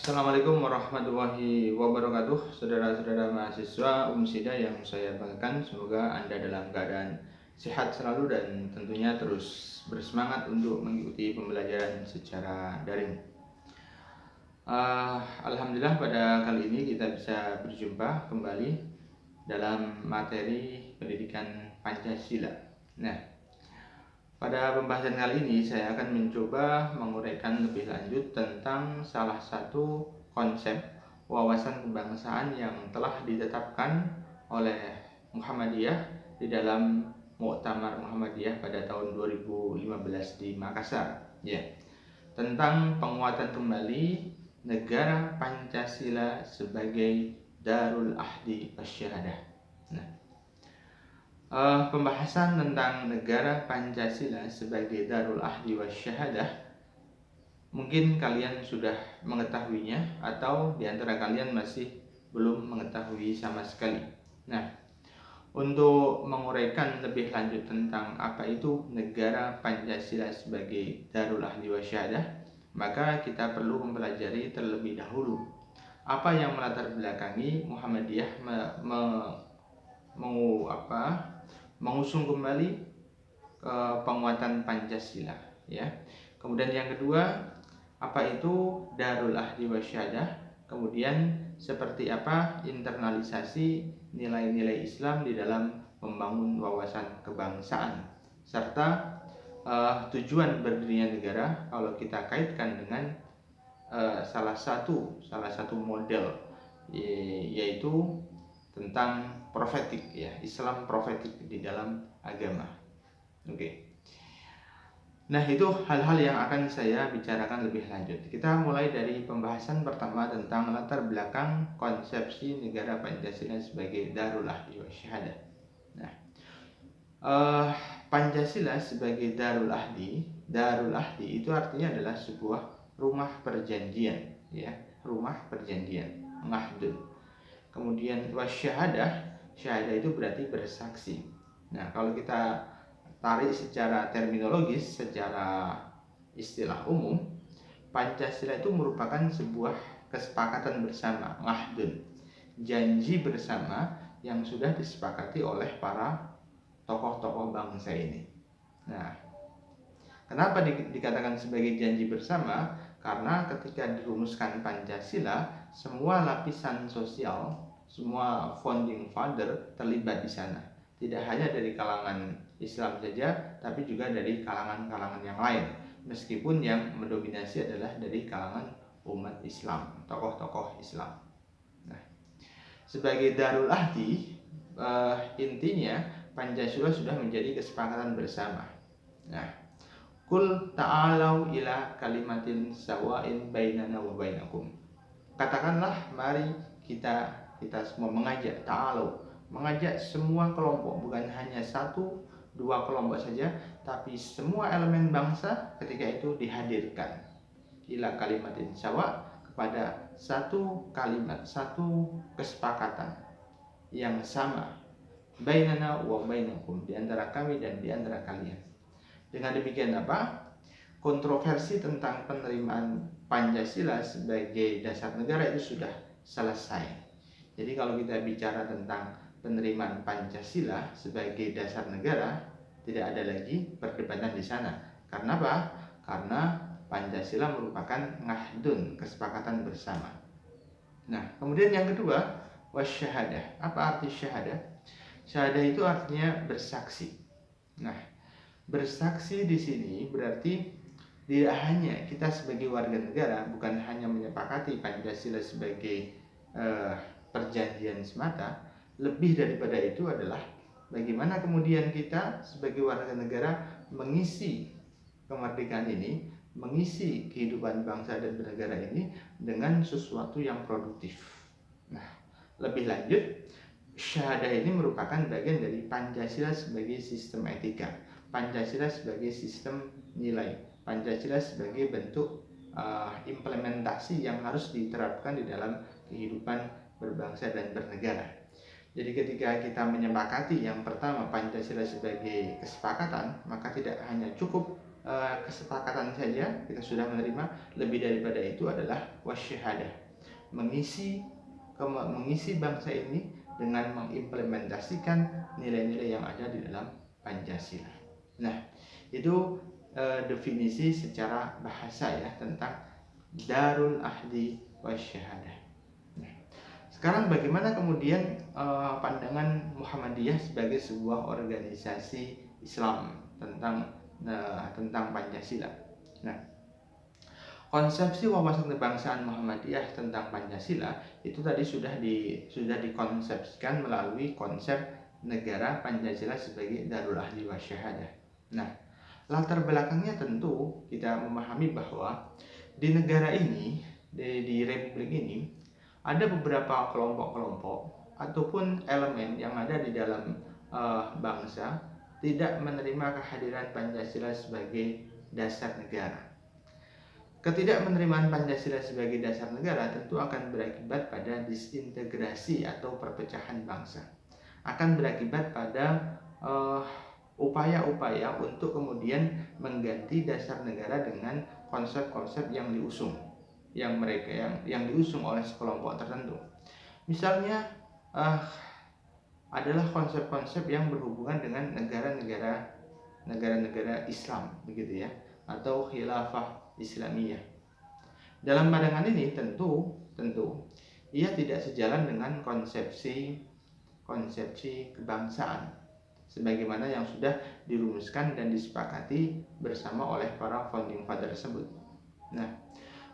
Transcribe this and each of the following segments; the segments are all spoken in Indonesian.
Assalamualaikum warahmatullahi wabarakatuh. Saudara-saudara mahasiswa Umsida yang saya banggakan, semoga Anda dalam keadaan sehat selalu dan tentunya terus bersemangat untuk mengikuti pembelajaran secara daring. Alhamdulillah pada kali ini kita bisa berjumpa kembali dalam materi pendidikan Pancasila. Nah, pada pembahasan kali ini saya akan mencoba menguraikan lebih lanjut tentang salah satu konsep wawasan kebangsaan yang telah ditetapkan oleh Muhammadiyah di dalam Muktamar Muhammadiyah pada tahun 2015 di Makassar, ya, tentang penguatan kembali negara Pancasila sebagai Darul Ahdi Wasyahadah. Nah, pembahasan tentang negara Pancasila sebagai Darul Ahdi Wasyahadah mungkin kalian sudah mengetahuinya atau di antara kalian masih belum mengetahui sama sekali. Nah, untuk menguraikan lebih lanjut tentang apa itu negara Pancasila sebagai Darul Ahdi Wasyahadah, maka kita perlu mempelajari terlebih dahulu apa yang melatar belakangi Muhammadiyah mengusung kembali penguatan Pancasila, ya. Kemudian yang kedua, apa itu Darul Ahdi Wasyahadah? Kemudian seperti apa internalisasi nilai-nilai Islam di dalam membangun wawasan kebangsaan, serta tujuan berdirinya negara kalau kita kaitkan dengan salah satu model, yaitu tentang profetik, ya, Islam profetik di dalam agama. Oke. Nah, itu hal-hal yang akan saya bicarakan lebih lanjut. Kita mulai dari pembahasan pertama tentang latar belakang konsepsi negara Pancasila sebagai Darul Ahdi Wasyahadah. Nah, Pancasila sebagai Darul Ahdi itu artinya adalah sebuah rumah perjanjian, ya, rumah perjanjian, ngahdun. Kemudian wasyahadah, syahadah itu berarti bersaksi. Nah, kalau kita tarik secara terminologis, secara istilah umum, Pancasila itu merupakan sebuah kesepakatan bersama, ngahdun, janji bersama yang sudah disepakati oleh para tokoh-tokoh bangsa ini. Nah, kenapa dikatakan sebagai janji bersama? Karena ketika dirumuskan Pancasila, semua lapisan sosial, semua founding father terlibat di sana. Tidak hanya dari kalangan Islam saja, tapi juga dari kalangan-kalangan yang lain. Meskipun yang mendominasi adalah dari kalangan umat Islam, tokoh-tokoh Islam. Nah, sebagai Darul Ahdi, intinya Pancasila sudah menjadi kesepakatan bersama. Nah, Kul ta'alau ila kalimatin sawain bainana wa bainakum. Katakanlah, mari kita semua mengajak, ta'alau, mengajak semua kelompok, bukan hanya satu dua kelompok saja, tapi semua elemen bangsa ketika itu dihadirkan ila kalimatin sawa, kepada satu kalimat, satu kesepakatan yang sama, bainana wa bainakum, di antara kami dan di antara kalian. Dengan demikian apa? Kontroversi tentang penerimaan Pancasila sebagai dasar negara itu sudah selesai. Jadi kalau kita bicara tentang penerimaan Pancasila sebagai dasar negara, tidak ada lagi perdebatan di sana. Karena apa? Karena Pancasila merupakan ngahdun, kesepakatan bersama. Nah, kemudian yang kedua, wasyahadah. Apa arti syahadah? Syahadah itu artinya bersaksi. Nah, bersaksi di sini berarti tidak hanya kita sebagai warga negara, bukan hanya menyepakati Pancasila sebagai perjanjian semata. Lebih daripada itu adalah bagaimana kemudian kita sebagai warga negara mengisi kemerdekaan ini, mengisi kehidupan bangsa dan bernegara ini dengan sesuatu yang produktif. Nah, lebih lanjut, syahadah ini merupakan bagian dari Pancasila sebagai sistem etika, Pancasila sebagai sistem nilai, Pancasila sebagai bentuk implementasi yang harus diterapkan di dalam kehidupan berbangsa dan bernegara. Jadi ketika kita menyepakati yang pertama Pancasila sebagai kesepakatan, maka tidak hanya cukup kesepakatan saja kita sudah menerima. Lebih daripada itu adalah wasyahadah, mengisi bangsa ini dengan mengimplementasikan nilai-nilai yang ada di dalam Pancasila. Nah, itu definisi secara bahasa ya tentang Darul Ahdi Wasyahadah. Nah, sekarang bagaimana kemudian pandangan Muhammadiyah sebagai sebuah organisasi Islam tentang Pancasila. Nah, konsepsi wawasan kebangsaan Muhammadiyah tentang Pancasila itu tadi sudah dikonsepsikan melalui konsep negara Pancasila sebagai Darul Ahdi Wasyahadah. Nah, latar belakangnya tentu kita memahami bahwa di negara ini, di republik ini, ada beberapa kelompok-kelompok ataupun elemen yang ada di dalam bangsa tidak menerima kehadiran Pancasila sebagai dasar negara. Ketidakmenerimaan Pancasila sebagai dasar negara tentu akan berakibat pada disintegrasi atau perpecahan bangsa. Akan berakibat pada upaya-upaya untuk kemudian mengganti dasar negara dengan konsep-konsep yang diusung, yang diusung oleh sekelompok tertentu. Misalnya adalah konsep-konsep yang berhubungan dengan negara-negara Islam, begitu ya, atau khilafah Islamiyah. Dalam pandangan ini tentu ia tidak sejalan dengan konsepsi kebangsaan sebagaimana yang sudah dirumuskan dan disepakati bersama oleh para founding father tersebut. Nah,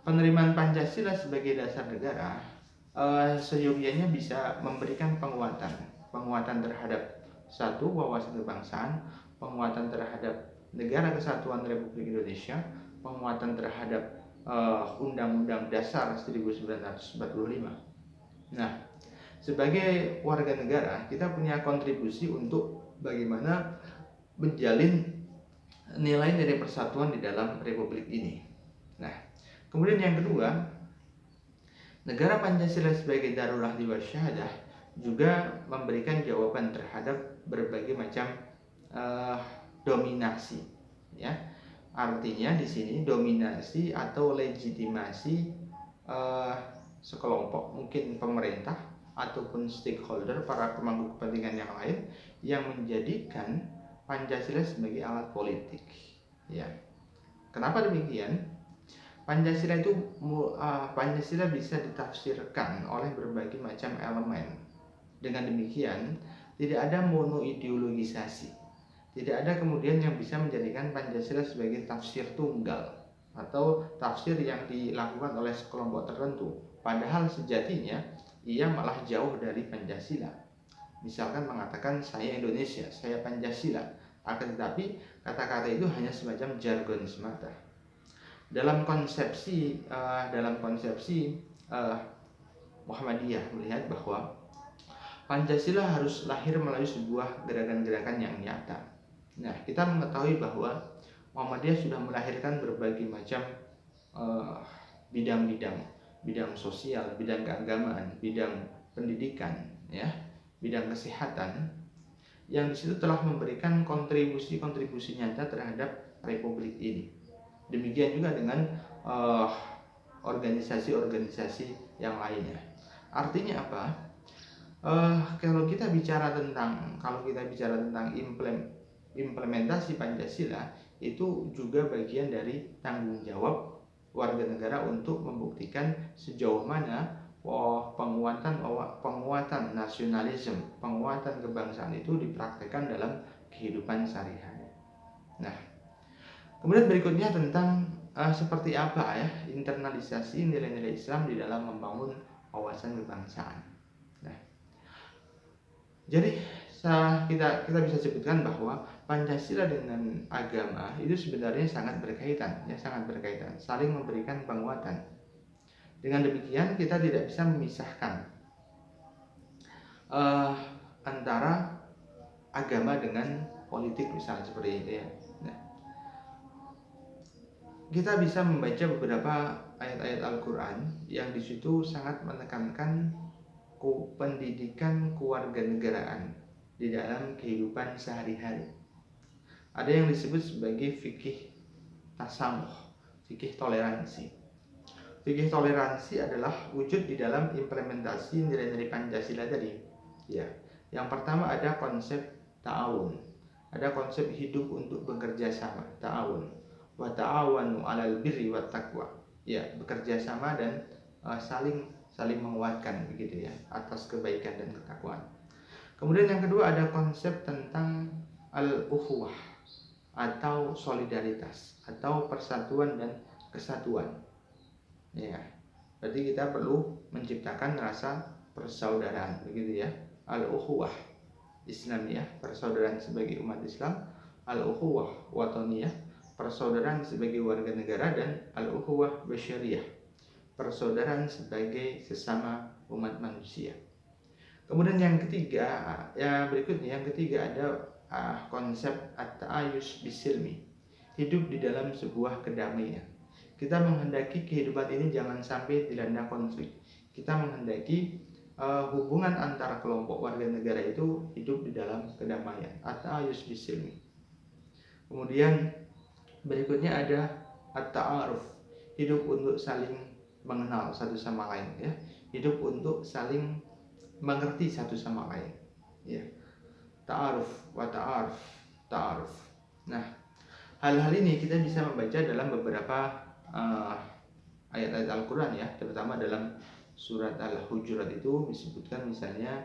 penerimaan Pancasila sebagai dasar negara seyogianya bisa memberikan penguatan terhadap satu, wawasan kebangsaan, penguatan terhadap Negara Kesatuan Republik Indonesia, penguatan terhadap Undang-Undang Dasar 1945. Nah, sebagai warga negara kita punya kontribusi untuk bagaimana menjalin nilai-nilai persatuan di dalam republik ini. Nah, kemudian yang kedua, negara Pancasila sebagai Darul Ahdi Wasyahadah juga memberikan jawaban terhadap berbagai macam dominasi, ya. Artinya di sini dominasi atau legitimasi sekelompok, mungkin pemerintah ataupun stakeholder, para pemangku kepentingan yang lain yang menjadikan Pancasila sebagai alat politik. Ya, kenapa demikian? Pancasila bisa ditafsirkan oleh berbagai macam elemen. Dengan demikian, tidak ada monoideologisasi. Tidak ada kemudian yang bisa menjadikan Pancasila sebagai tafsir tunggal atau tafsir yang dilakukan oleh sekelompok tertentu. Padahal sejatinya ia malah jauh dari Pancasila. Misalkan mengatakan saya Indonesia, saya Pancasila, akan tetapi kata-kata itu hanya semacam jargon semata. Dalam konsepsi Muhammadiyah melihat bahwa Pancasila harus lahir melalui sebuah gerakan-gerakan yang nyata. Nah, kita mengetahui bahwa Muhammadiyah sudah melahirkan berbagai macam bidang sosial, bidang keagamaan, bidang pendidikan, ya, bidang kesehatan, yang di situ telah memberikan kontribusi nyata terhadap republik ini. Demikian juga dengan organisasi-organisasi yang lainnya. Artinya apa? Kalau kita bicara tentang implementasi Pancasila, itu juga bagian dari tanggung jawab warga negara untuk membuktikan sejauh mana penguatan nasionalisme, penguatan kebangsaan itu dipraktekkan dalam kehidupan sehari-hari. Nah, kemudian berikutnya tentang seperti apa ya internalisasi nilai-nilai Islam di dalam membangun wawasan kebangsaan. Nah, jadi kita bisa sebutkan bahwa Pancasila dengan agama itu sebenarnya sangat berkaitan, saling memberikan penguatan. Dengan demikian kita tidak bisa memisahkan antara agama dengan politik, misalnya seperti itu ya. Nah, kita bisa membaca beberapa ayat-ayat Al-Quran yang di situ sangat menekankan pendidikan kewarganegaraan di dalam kehidupan sehari-hari. Ada yang disebut sebagai fikih tasamuh, fikih toleransi. Fikih toleransi adalah wujud di dalam implementasi nilai-nilai Pancasila tadi. Ya, yang pertama ada konsep ta'awun, ada konsep hidup untuk bekerja sama, ta'awun. Wa ta'awanu 'alal birri wat taqwa. Ya, bekerja sama dan saling menguatkan begitu ya atas kebaikan dan ketakwaan. Kemudian yang kedua ada konsep tentang al-ukhuwah atau solidaritas atau persatuan dan kesatuan. Ya, berarti kita perlu menciptakan rasa persaudaraan begitu ya. Al-ukhuwah Islamiyah, persaudaraan sebagai umat Islam, al-ukhuwah wataniyah, persaudaraan sebagai warga negara, dan al-ukhuwah basyariyah, persaudaraan sebagai sesama umat manusia. Kemudian yang ketiga, yang ketiga ada konsep at-ta'ayush bisilmi, hidup di dalam sebuah kedamaian. Kita menghendaki kehidupan ini jangan sampai dilanda konflik. Kita menghendaki hubungan antara kelompok warga negara itu hidup di dalam kedamaian, at-ta'ayush bisilmi. Kemudian berikutnya ada at-ta'aruf, hidup untuk saling mengenal satu sama lain ya, hidup untuk saling mengerti satu sama lain ya. Ta'aruf wa ta'aruf. Nah, hal-hal ini kita bisa membaca dalam beberapa ayat-ayat Al-Quran ya, terutama dalam surat Al-Hujurat itu disebutkan misalnya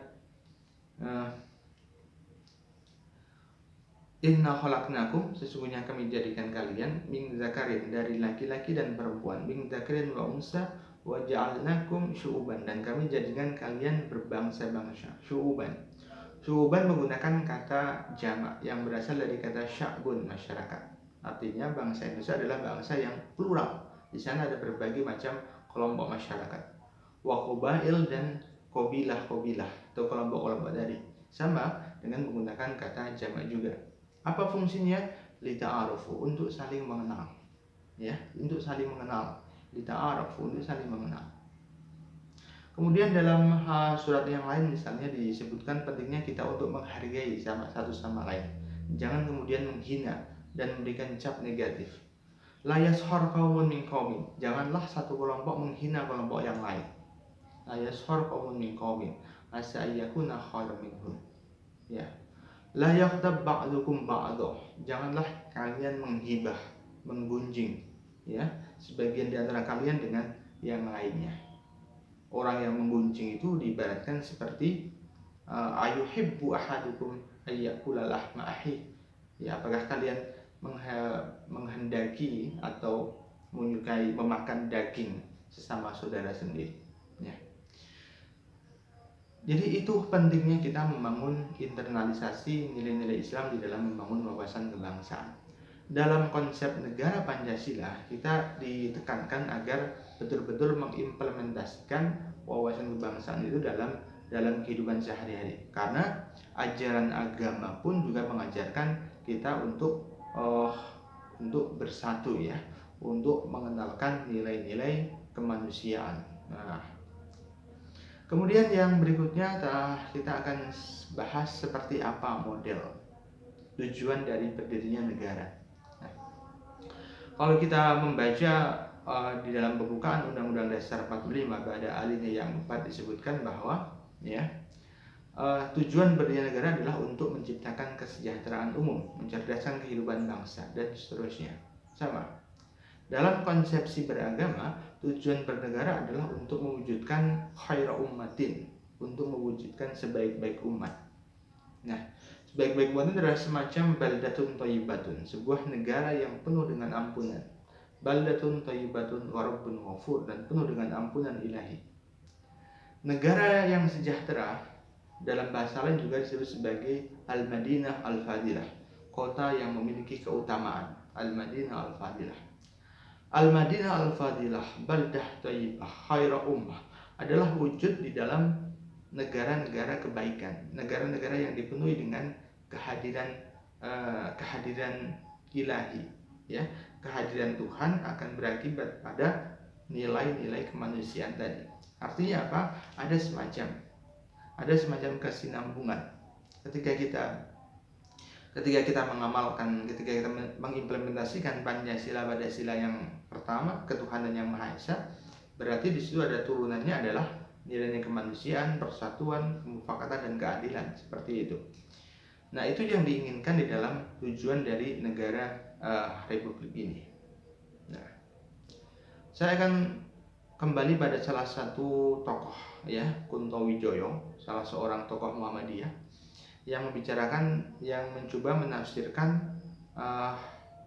Inna khalaqnakum, sesungguhnya kami jadikan kalian min zakarin, dari laki-laki dan perempuan, min zakarin wa unsa, wa ja'alnakum syu'uban, dan kami jadikan kalian berbangsa-bangsa. Syu'uban menggunakan kata jamak yang berasal dari kata sya'bun, masyarakat. Artinya bangsa Indonesia adalah bangsa yang plural. Di sana ada berbagai macam kelompok masyarakat. Wa qabail, dan qabilah atau kelompok-kelompok dari, sama dengan menggunakan kata jamak juga. Apa fungsinya? Lita'arufu, untuk saling mengenal ya, untuk saling mengenal. Lita'arufu, untuk saling mengenal. Kemudian dalam surat yang lain misalnya disebutkan pentingnya kita untuk menghargai satu sama lain. Jangan kemudian menghina dan memberikan cap negatif. La yashar qaumun min qaumin, janganlah satu kelompok menghina kelompok yang lain. La yashar qaumun min qaumin asa ayyakuna khairan minhum. Ya. La yaghtab ba'dukum ba'dah, janganlah kalian menghibah, menggunjing ya sebagian di antara kalian dengan yang lainnya. Orang yang menggunjing itu diibaratkan seperti ayuhibbu ahadukum ayyakula lahma akhi. Ya, apakah kalian menghendaki atau menyukai memakan daging sesama saudara sendiri ya. Jadi itu pentingnya kita membangun internalisasi nilai-nilai Islam di dalam membangun wawasan kebangsaan. Dalam konsep negara Pancasila kita ditekankan agar betul-betul mengimplementasikan wawasan kebangsaan itu dalam kehidupan sehari-hari. Karena ajaran agama pun juga mengajarkan kita untuk bersatu ya, untuk mengenalkan nilai-nilai kemanusiaan. Nah, kemudian yang berikutnya kita akan bahas seperti apa model tujuan dari berdirinya negara. Nah, kalau kita membaca di dalam pembukaan Undang-Undang Dasar 45 pada alinea yang 4 disebutkan bahwa ya tujuan berdirinya negara adalah untuk menciptakan kesejahteraan umum, mencerdaskan kehidupan bangsa, dan seterusnya. Sama. Dalam konsepsi beragama, tujuan bernegara adalah untuk mewujudkan khaira ummatin, untuk mewujudkan sebaik-baik umat. Nah, sebaik-baik umat itu adalah semacam baldatun thayyibatun, sebuah negara yang penuh dengan ampunan. Baldatun thayyibatun wa rabbun ghafur, dan penuh dengan ampunan ilahi. Negara yang sejahtera dalam bahasa lain juga disebut sebagai Al-Madinah Al-Fadilah, kota yang memiliki keutamaan. Al-Madinah Al-Fadilah. Al-Madinah Al-Fadilah, baldah thayyibah, khaira ummah, adalah wujud di dalam negara-negara kebaikan, negara-negara yang dipenuhi dengan kehadiran ilahi ya. Kehadiran Tuhan akan berakibat pada nilai-nilai kemanusiaan tadi. Artinya apa? Ada semacam kesinambungan ketika ketika kita mengimplementasikan Pancasila pada sila yang pertama, ketuhanan yang Maha Esa, berarti di situ ada turunannya adalah nilai-nilai kemanusiaan, persatuan, kemufakatan, dan keadilan, seperti itu. Nah, itu yang diinginkan di dalam tujuan dari negara republik ini. Nah, saya akan kembali pada salah satu tokoh, ya, Kunto Wijoyo, salah seorang tokoh Muhammadiyah yang membicarakan, yang mencoba menafsirkan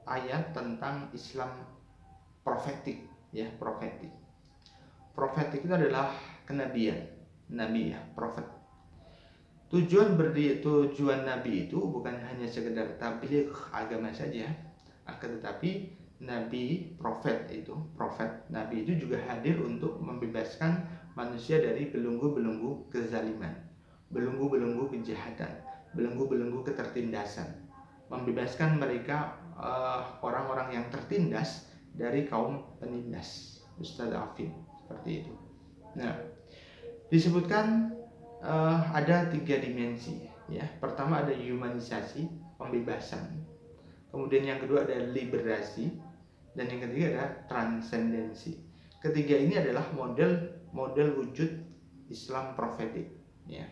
ayat tentang Islam profetik, ya, profetik. Profetik itu adalah kenabian, nabi, ya, profet. Tujuan nabi itu bukan hanya sekedar tabligh agama saja, akan tetapi nabi, profet nabi itu juga hadir untuk membebaskan manusia dari belenggu-belenggu kezaliman, belenggu-belenggu kejahatan, belenggu-belenggu ketertindasan, membebaskan mereka, orang-orang yang tertindas dari kaum penindas, Ustadz Afin, seperti itu. Nah, disebutkan ada 3 dimensi, ya. Pertama ada humanisasi, pembebasan. Kemudian yang kedua ada liberasi, dan yang ketiga ada transendensi. Ketiga ini adalah model wujud Islam profetik, ya.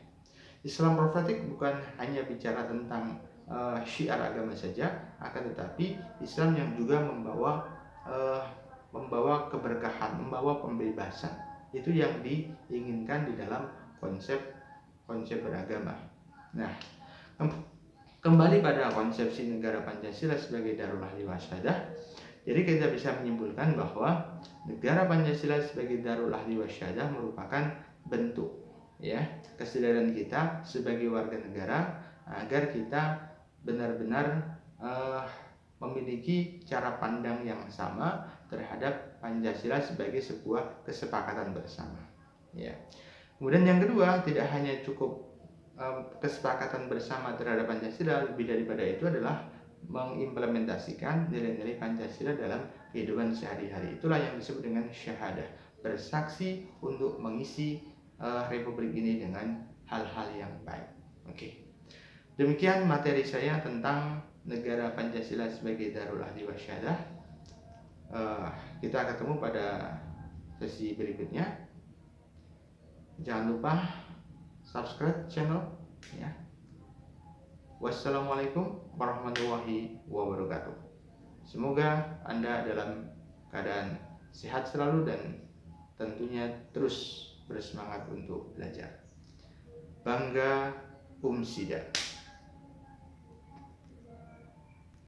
Islam profetik bukan hanya bicara tentang syiar agama saja, akan tetapi Islam yang juga membawa keberkahan, membawa pembebasan. Itu yang diinginkan di dalam konsep beragama. Nah, kembali pada konsepsi negara Pancasila sebagai Darul Ahli Wasyadah. Jadi kita bisa menyimpulkan bahwa negara Pancasila sebagai Darul Ahli Wasyadah merupakan bentuk, ya, kesadaran kita sebagai warga negara agar kita benar-benar memiliki cara pandang yang sama terhadap Pancasila sebagai sebuah kesepakatan bersama, ya. Kemudian yang kedua, tidak hanya cukup kesepakatan bersama terhadap Pancasila, lebih daripada itu adalah mengimplementasikan nilai-nilai Pancasila dalam kehidupan sehari-hari. Itulah yang disebut dengan syahadah, bersaksi untuk mengisi republik ini dengan hal-hal yang baik. Oke. Demikian materi saya tentang negara Pancasila sebagai Darul Ahli Wasyadah. Kita ketemu pada sesi berikutnya. Jangan lupa subscribe channel, ya. Wassalamualaikum warahmatullahi wabarakatuh. Semoga Anda dalam keadaan sehat selalu dan tentunya terus bersemangat untuk belajar. Bangga Umsida.